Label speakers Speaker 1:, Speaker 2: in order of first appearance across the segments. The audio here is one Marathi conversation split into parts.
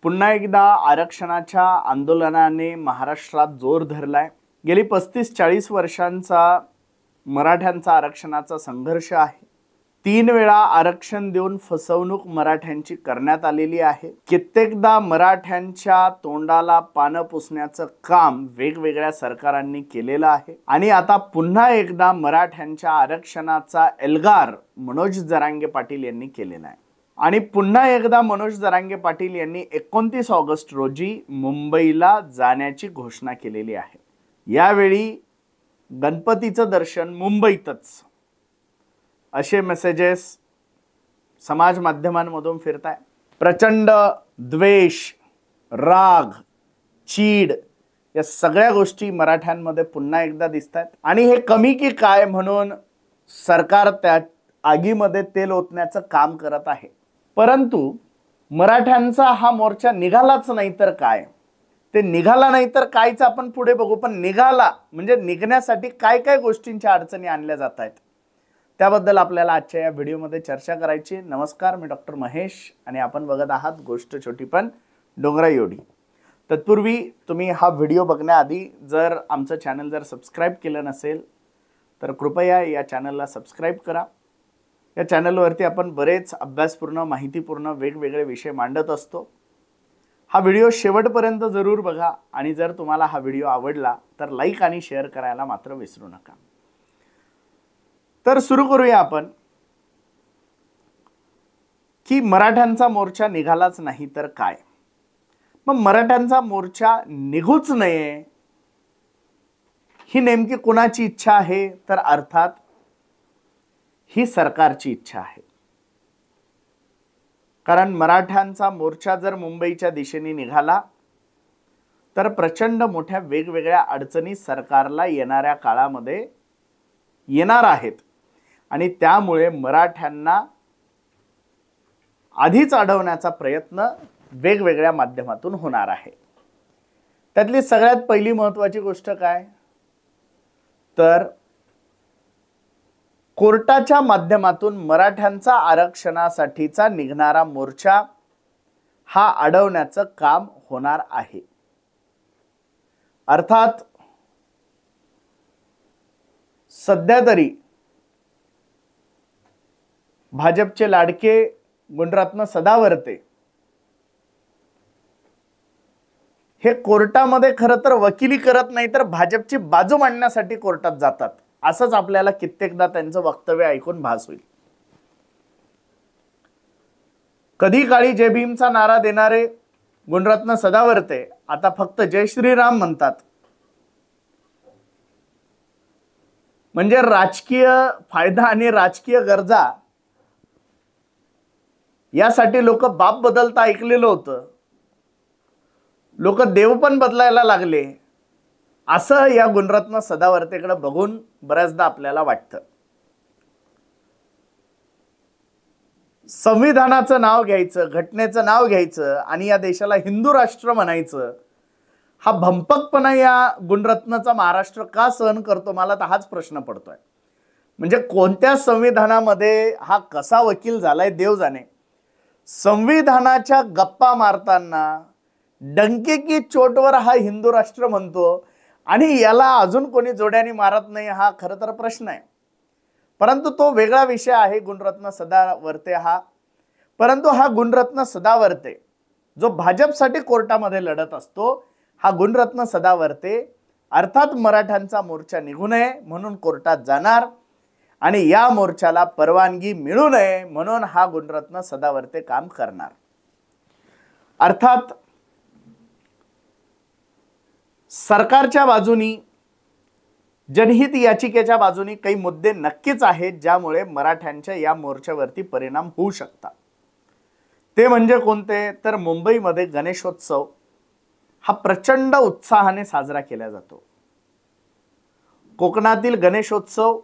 Speaker 1: पुन्हा एकदा आरक्षणाच्या आंदोलनाने महाराष्ट्रात जोर धरलाय। गेली 35-40 वर्षांचा मराठ्यांचा आरक्षणाचा संघर्ष आहे। 3 वेळा आरक्षण देऊन फसवणूक मराठ्यांची करण्यात आलेली आहे। कित्येकदा मराठ्यांच्या तोंडाला पानं पुसण्याचं काम वेगवेगळ्या सरकारांनी केलेलं आहे आणि आता पुन्हा एकदा मराठ्यांच्या आरक्षणाचा एल्गार मनोज जरांगे पाटील यांनी केलेला आहे। आणि पुन्हा एकदा मनोज जरांगे पाटील यांनी 29 ऑगस्ट रोजी मुंबईला जाण्याची घोषणा केलेली आहे। यावेळी गणपतीचं दर्शन मुंबईतच असे मेसेजेस समाज माध्यमांमधून फिरताय। प्रचंड द्वेष, राग, चीड या सगळ्या गोष्टी मराठ्यांमध्ये पुन्हा एकदा दिसतात आणि हे कमी की काय म्हणून सरकार त्या आगीमध्ये तेल ओतण्याचं काम करत आहे। परंतु मराठ्यांचा हा मोर्चा निघालाच नाही तर काय, ते निघाला नाही तर कायच आपण पुढे बघू, पण निघाला म्हणजे निघण्यासाठी काय काय गोष्टींच्या अडचणी आणल्या जात आहेत त्याबद्दल आपल्याला आजच्या या व्हिडिओमध्ये चर्चा करायची। नमस्कार, मी डॉक्टर महेश आणि आपण बघत आहात गोष्ट छोटी पण डोंगरा एवढी। तत्पूर्वी तुम्ही हा व्हिडिओ बघण्याआधी जर आमचं चॅनल जर सबस्क्राइब केलं नसेल तर कृपया या चॅनलला सबस्क्राइब करा। या चॅनलवरती आपण बरेच अभ्यासपूर्ण, माहितीपूर्ण वेगवेगळे विषय मांडत असतो। हा व्हिडिओ शेवटपर्यंत जरूर बघा आणि जर तुम्हाला हा व्हिडिओ आवडला तर लाईक आणि शेअर करायला मात्र विसरू नका। तर सुरू करूया आपण की मराठ्यांचा मोर्चा निघालाच नाही तर काय। मग मराठ्यांचा मोर्चा निघूच नये ही नेमकी कोणाची इच्छा आहे, तर अर्थात ही सरकारची इच्छा आहे। कारण मराठ्यांचा मोर्चा जर मुंबईच्या दिशेने निघाला तर प्रचंड मोठ्या वेगवेगळ्या अडचणी सरकारला येणाऱ्या काळामध्ये येणार आहेत आणि त्यामुळे मराठ्यांना आधीच अडवण्याचा प्रयत्न वेगवेगळ्या माध्यमातून होणार आहे। त्यातली सगळ्यात पहिली महत्त्वाची गोष्ट काय, तर कोर्टाच्या माध्यमातून मराठ्यांचा आरक्षणासाठीचा निघणारा मोर्चा हा अडवण्याचं काम होणार आहे। अर्थात सध्या तरी भाजपचे लाडके गुणरत्न सदावर्ते हे कोर्टामध्ये खरं तर वकिली करत नाही तर भाजपची बाजू मांडण्यासाठी कोर्टात जातात, असंच आपल्याला कित्येकदा त्यांचं वक्तव्य ऐकून भास होईल। कधी काळी जय भीमचा नारा देणारे गुणरत्न सदावर्ते आता फक्त जय श्रीराम म्हणतात। म्हणजे राजकीय फायदा आणि राजकीय गरजा यासाठी लोक बाप बदलता ऐकलेलं होतं, लोक देव पण बदलायला लागले, असं या गुणरत्न सदावर्तेकडे बघून बऱ्याचदा आपल्याला वाटतं। संविधानाचं नाव घ्यायचं, घटनेचं नाव घ्यायचं आणि या देशाला हिंदू राष्ट्र म्हणायचं, हा भंपकपणा या गुणरत्नाचा महाराष्ट्र का सहन करतो, मला तर हाच प्रश्न पडतोय। म्हणजे कोणत्या संविधानामध्ये हा कसा वकील झालाय देव जाणे। संविधानाच्या गप्पा मारताना डंके की चोटवर हा हिंदू राष्ट्र म्हणतो आणि याला अजून कोणी जोड्याने मारत नाही, हा खरं तर प्रश्न आहे। परंतु तो वेगळा विषय आहे गुणरत्न सदावर्ते हा। परंतु हा गुणरत्न सदावर्ते जो भाजपसाठी कोर्टामध्ये लढत असतो, हा गुणरत्न सदावर्ते अर्थात मराठ्यांचा मोर्चा निघू नये म्हणून कोर्टात जाणार आणि या मोर्चाला परवानगी मिळू नये म्हणून हा गुणरत्न सदावर्ते काम करणार। अर्थात सरकारच्या बाजूनी, जनहित याचिकेच्या बाजूनी काही मुद्दे नक्कीच आहेत ज्यामुळे मराठ्यांच्या या मोर्चावरती परिणाम होऊ शकतात। ते म्हणजे कोणते, तर मुंबईमध्ये गणेशोत्सव हा प्रचंड उत्साहाने साजरा केला जातो। कोकणातील गणेशोत्सव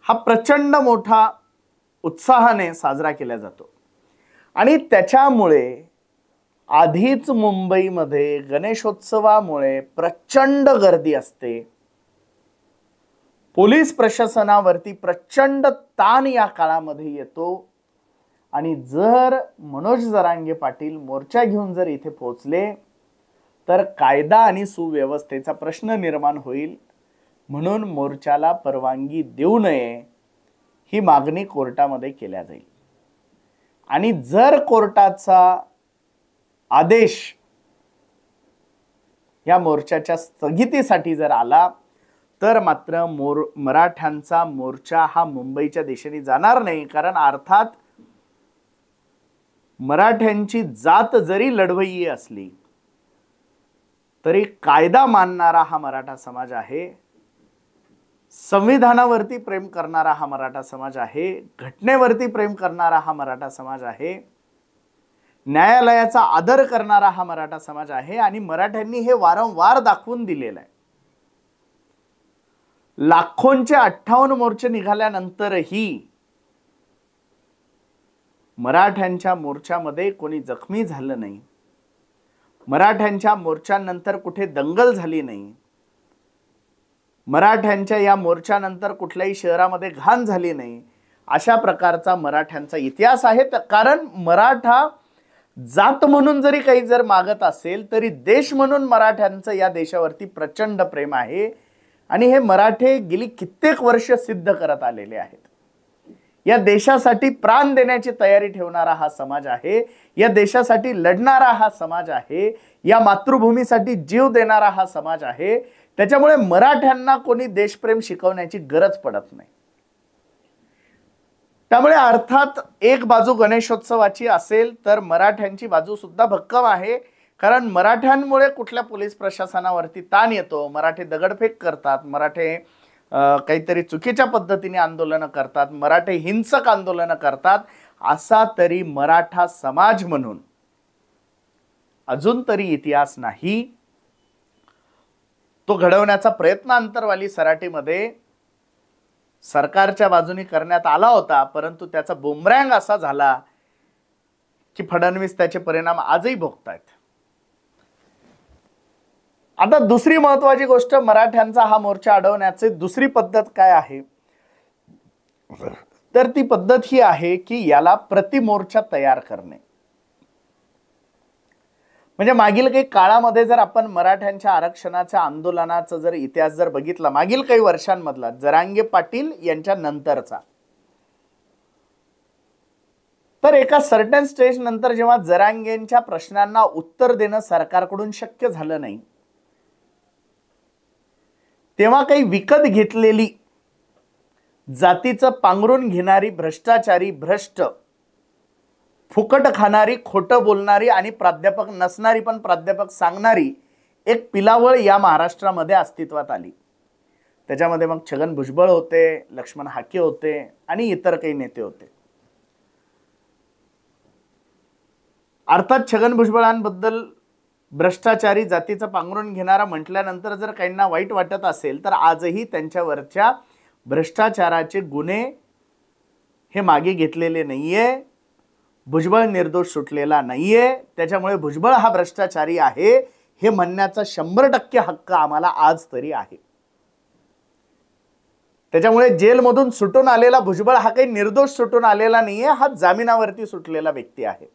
Speaker 1: हा प्रचंड मोठा उत्साहाने साजरा केला जातो आणि त्याच्यामुळे आधीच मुंबईमध्ये गणेशोत्सवामुळे प्रचंड गर्दी असते। पोलीस प्रशासनावरती प्रचंड ताण या काळामध्ये येतो आणि जर मनोज जरांगे पाटील मोर्चा घेऊन जर इथे पोहोचले तर कायदा आणि सुव्यवस्थेचा प्रश्न निर्माण होईल, म्हणून मोर्चाला परवानगी देऊ नये ही मागणी कोर्टामध्ये केल्या जाईल। आणि जर कोर्टाचा आदेश या मोर्चाच्या स्थगितीसाठी जर आला तर मात्र मराठ्यांचा मोर्चा हा मुंबईच्या दिशेने जाणार नाही, कारण अर्थात मराठ्यांची जात जरी लढवय्यी असली तरी कायदा मानणारा हा मराठा समाज आहे, संविधानावरती प्रेम करणारा हा मराठा समाज आहे, घटनेवरती प्रेम करणारा हा मराठा समाज आहे, न्यायालयाचा आदर करणारा हा मराठा समाज आहे। आणि मराठ्यांनी हे वारंवार दाखवून दिलेलं आहे। लाखोंचे 58 मोर्चे निघाल्यानंतरही मराठ्यांच्या मोर्चामध्ये कोणी जखमी झालं नाही, मराठ्यांच्या मोर्चानंतर कुठे दंगल झाली नाही, मराठ्यांच्या या मोर्चानंतर कुठल्याही शहरामध्ये घाण झाली नाही, अशा प्रकारचा मराठ्यांचा इतिहास आहे। कारण मराठा जात म्हणून जरी काही जर मागत असेल तरी देश म्हणून मराठ्यांचं या देशावरती प्रचंड प्रेम आहे आणि हे मराठे गेली कित्येक वर्ष सिद्ध करत आलेले आहेत। या देशासाठी प्राण देण्याची तयारी ठेवणारा हा समाज आहे, या देशासाठी लढणारा हा समाज आहे, या मातृभूमीसाठी जीव देणारा हा समाज आहे। त्याच्यामुळे मराठ्यांना कोणी देशप्रेम शिकवण्याची गरज पडत नाही। त्यामुळे अर्थात एक बाजू गणेशोत्सवाची असेल तर मराठ्यांची बाजू सुद्धा भक्कम आहे, कारण मराठ्यांमुळे कुठल्या पोलीस प्रशासनावरती ताण येतो, मराठे दगडफेक करतात, मराठे काहीतरी चुकीच्या पद्धतीने आंदोलन करतात, मराठे हिंसक आंदोलन करतात, असा तरी मराठा समाज म्हणून अजून तरी इतिहास नाही। तो घडवण्याचा प्रयत्न अंतरवाली सराटीमध्ये सरकारच्या बाजूने करण्यात आला होता, परंतु त्याचा बुमरँग असा झाला की फडणवीस त्याचे परिणाम आजही भोगतायत। आता दुसरी महत्त्वाची गोष्ट, मराठ्यांचा हा मोर्चा अडवण्याची दुसरी पद्धत काय आहे, तर ती पद्धत ही आहे की याला प्रतिमोर्चा तयार करणे। म्हणजे मागील काही काळामध्ये जर आपण मराठ्यांच्या आरक्षणाच्या आंदोलनाचा जर इतिहास जर बघितला, मागील काही वर्षांमधला जरांगे पाटील यांच्या नंतरचा, तर एका सर्टन स्टेज नंतर जेव्हा जरांगेंच्या प्रश्नांना उत्तर देणं सरकारकडून शक्य झालं नाही, तेव्हा काही विकत घेतलेली, जातीचं पांघरून घेणारी, भ्रष्टाचारी, भ्रष्ट, फुकट खाणारी, खोटं बोलणारी आणि प्राध्यापक नसणारी पण प्राध्यापक सांगणारी एक पिलावळ या महाराष्ट्रामध्ये अस्तित्वात आली। त्याच्यामध्ये मग छगन भुजबळ होते, लक्ष्मण हाके होते आणि इतर काही नेते होते। अर्थात छगन भुजबळांबद्दल भ्रष्टाचारी, जातीचं पांघरून घेणारा म्हटल्यानंतर जर काहींना वाईट वाटत असेल तर आजही त्यांच्यावरच्या भ्रष्टाचाराचे गुन्हे हे मागे घेतलेले नाहीये, भुजबळ निर्दोष सुटलेला नाहीये। त्याच्यामुळे भुजबळ हा भ्रष्टाचारी आहे हे म्हणण्याचा 100% हक्क आम्हाला आज तरी आहे। त्याच्यामुळे जेलमधून सुटून आलेला भुजबळ हा काही निर्दोष सुटून आलेला नाहीये, हा जामिनावरती सुटलेला व्यक्ती आहे।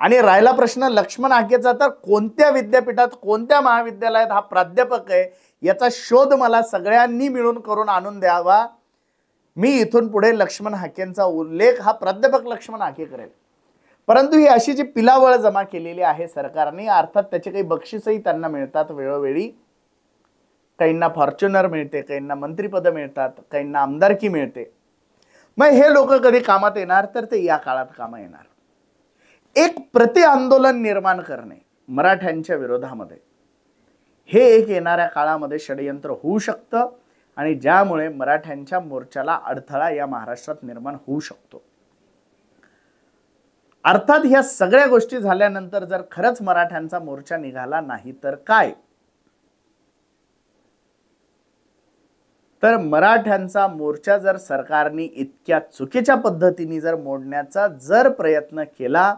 Speaker 1: आणि राहिला प्रश्न लक्ष्मण हाकेचा, तर कोणत्या विद्यापीठात, कोणत्या महाविद्यालयात हा प्राध्यापक आहे याचा शोध मला सगळ्यांनी मिळून करून आणून द्यावा। मी इथून पुढे लक्ष्मण हाकेंचा उल्लेख हा प्राध्यापक लक्ष्मण हाके करेल। परंतु ही अशी जी पिलावळ जमा केलेली आहे सरकारने, अर्थात त्याचे काही बक्षीसही त्यांना मिळतात वेळोवेळी, काहींना फॉर्च्युनर मिळते, काहींना मंत्रिपद मिळतात, काहींना आमदारकी मिळते। मग हे लोक कधी कामात येणार, तर ते या काळात कामा येणार। एक प्रति आंदोलन निर्माण करणे मराठ्यांच्या विरोधामध्ये हे एक येणाऱ्या काळामध्ये षडयंत्र होऊ शकतं आणि ज्यामुळे मराठ्यांच्या मोर्चाला अडथळा या महाराष्ट्रात निर्माण होऊ शकतो। अर्थात ह्या सगळ्या गोष्टी झाल्यानंतर जर खरंच मराठ्यांचा मोर्चा निघाला नाही तर काय, तर मराठ्यांचा मोर्चा जर सरकारने इतक्या चुकीच्या पद्धतीने जर मोडण्याचा जर प्रयत्न केला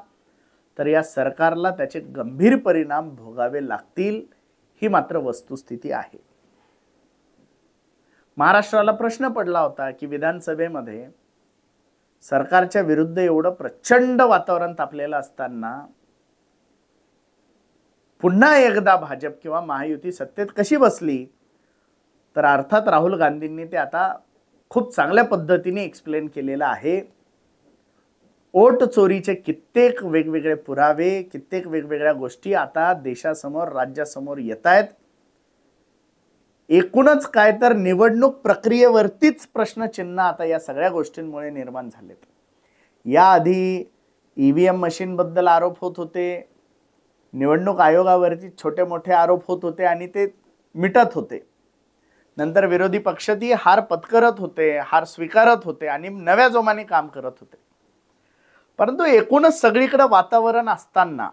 Speaker 1: तर या सरकारला त्याचे गंभीर परिणाम भोगावे लागतील, ही मात्र वस्तुस्थिती आहे। महाराष्ट्राला प्रश्न पडला होता की विधानसभेमध्ये सरकारच्या विरुद्ध एवढं प्रचंड वातावरण तापलेलं असताना पुन्हा एकदा भाजप किंवा महायुती सत्तेत कशी बसली, तर अर्थात राहुल गांधींनी ते आता खूप चांगल्या पद्धतीने एक्सप्लेन केलेलं आहे. ओट चोरीचे कित्येक वेगवेगळे पुरावे, कित्येक वेगवेगळ्या गोष्टी आता देशासमोर, राज्यासमोर येत आहेत. एकूणच काय तर निवडणूक प्रक्रियेवरतीच प्रश्नचिन्ह आता या सगळ्या गोष्टींमुळे निर्माण झालेत. याआधी ईव्हीएम मशीन बद्दल आरोप होत होते, निवडणूक आयोगावरती छोटे मोठे आरोप होत होते आणि ते मिटत होते. नंतर विरोधी पक्ष ती हार पत्करत होते, हार स्वीकारत होते आणि नव्या जोमाने काम करत होते. परंतु एकूणच सगळीकडे वातावरण असताना,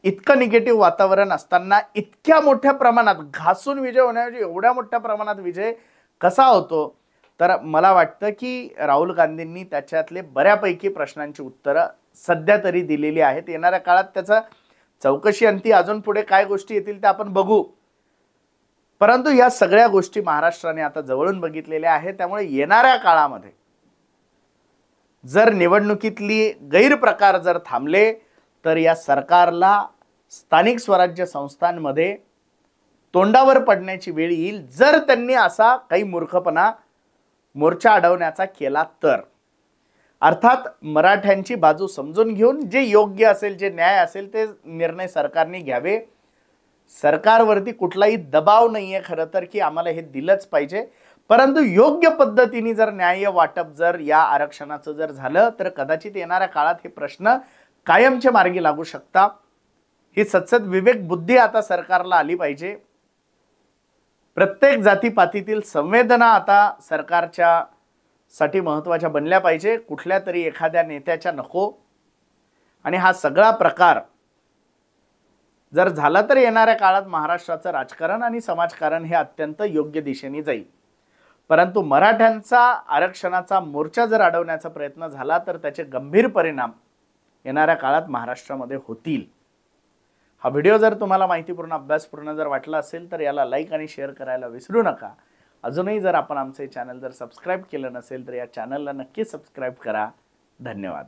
Speaker 1: इतकं निगेटिव्ह वातावरण असताना, इतक्या मोठ्या प्रमाणात घासून विजय होण्याऐवजी एवढ्या मोठ्या प्रमाणात विजय कसा होतो, तर मला वाटतं की राहुल गांधींनी त्याच्यातले बऱ्यापैकी प्रश्नांची उत्तरं सध्या तरी दिलेली आहेत. येणाऱ्या काळात त्याचा चौकशी अंती अजून पुढे काय गोष्टी येतील ते आपण बघू. परंतु या सगळ्या गोष्टी महाराष्ट्राने आता जवळून बघितलेल्या आहेत. त्यामुळे येणाऱ्या काळामध्ये जर निवडणुकीतली गैरप्रकार जर थांबले, तर या सरकारला स्थानिक स्वराज्य संस्थांमध्ये तोंडावर पडण्याची वेळ येईल, जर त्यांनी असा काही मूर्खपणा मोर्चा अडवण्याचा केला तर. अर्थात मराठ्यांची बाजू समजून घेऊन जे योग्य असेल, जे न्याय असेल ते निर्णय सरकारने घ्यावे. सरकारवरती कुठलाही दबाव नाहीये खरं तर की आम्हाला हे दिलंच पाहिजे. परंतु योग्य पद्धतीने जर न्याय वाटप जर या आरक्षणाचं जर झालं, तर कदाचित येणाऱ्या काळात हे प्रश्न कायमचे मार्गी लागू शकतात. ही सत्सद विवेक बुद्धी आता सरकारला आली पाहिजे. प्रत्येक जातीपातीतील संवेदना आता सरकारच्या साठी महत्त्वाच्या बनल्या पाहिजे, कुठल्या तरी एखाद्या नेत्याच्या नको. आणि हा सगळा प्रकार जर झाला तर येणाऱ्या काळात महाराष्ट्राचं राजकारण आणि समाजकारण हे अत्यंत योग्य दिशेने जाईल. परंतु मराठ्यांचा आरक्षणाचा मोर्चा जर अडवण्याचा प्रयत्न झाला तर त्याचे गंभीर परिणाम येणाऱ्या काळात महाराष्ट्रामध्ये होतील. हा व्हिडिओ जर तुम्हाला माहितीपूर्ण, अभ्यासपूर्ण जर वाटला असेल तर याला लाईक आणि शेअर करायला विसरू नका. अजूनही जर आपण आमचे चॅनल जर सबस्क्राईब केलं नसेल तर या चॅनलला नक्की सबस्क्राईब करा. धन्यवाद.